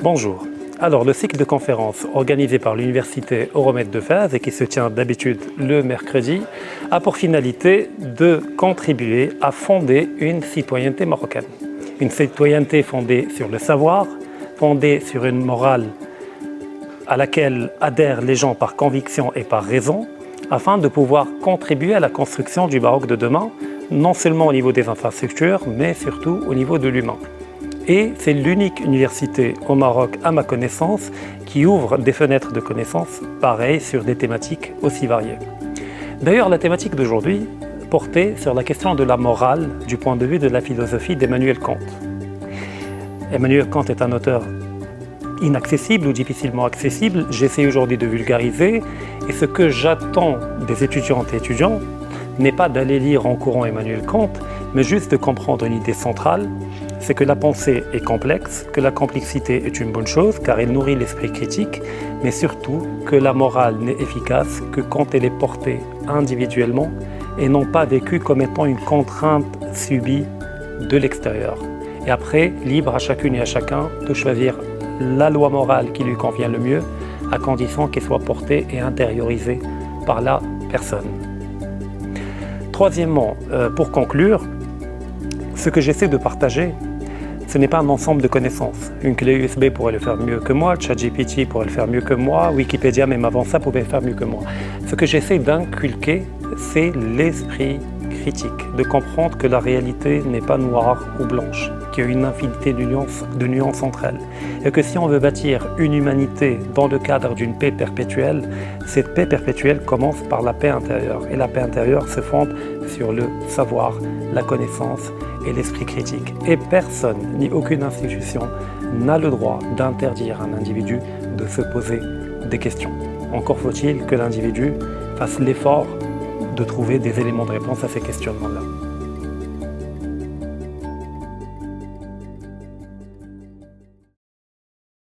Bonjour. Alors, le cycle de conférences organisé par l'Université Euromède de Fès et qui se tient d'habitude le mercredi a pour finalité de contribuer à fonder une citoyenneté marocaine. Une citoyenneté fondée sur le savoir, fondée sur une morale à laquelle adhèrent les gens par conviction et par raison, afin de pouvoir contribuer à la construction du Maroc de demain, non seulement au niveau des infrastructures, mais surtout au niveau de l'humain. Et c'est l'unique université au Maroc, à ma connaissance, qui ouvre des fenêtres de connaissances pareilles sur des thématiques aussi variées. D'ailleurs, la thématique d'aujourd'hui portait sur la question de la morale du point de vue de la philosophie d'Emmanuel Kant. Emmanuel Kant est un auteur inaccessible ou difficilement accessible. J'essaie aujourd'hui de vulgariser et ce que j'attends des étudiantes et étudiants n'est pas d'aller lire en courant Emmanuel Kant, mais juste de comprendre une idée centrale, c'est que la pensée est complexe, que la complexité est une bonne chose car elle nourrit l'esprit critique, mais surtout que la morale n'est efficace que quand elle est portée individuellement et non pas vécue comme étant une contrainte subie de l'extérieur. Et après, libre à chacune et à chacun de choisir la loi morale qui lui convient le mieux, à condition qu'elle soit portée et intériorisée par la personne. Troisièmement, pour conclure, ce que j'essaie de partager, ce n'est pas un ensemble de connaissances. Une clé USB pourrait le faire mieux que moi, ChatGPT pourrait le faire mieux que moi, Wikipédia, même avant ça, pouvait le faire mieux que moi. Ce que j'essaie d'inculquer, c'est l'esprit critique, de comprendre que la réalité n'est pas noire ou blanche, qu'il y a une infinité de nuances entre elles. Et que si on veut bâtir une humanité dans le cadre d'une paix perpétuelle, cette paix perpétuelle commence par la paix intérieure. Et la paix intérieure se fonde sur le savoir, la connaissance et l'esprit critique. Et personne, ni aucune institution, n'a le droit d'interdire à un individu de se poser des questions. Encore faut-il que l'individu fasse l'effort de trouver des éléments de réponse à ces questionnements-là.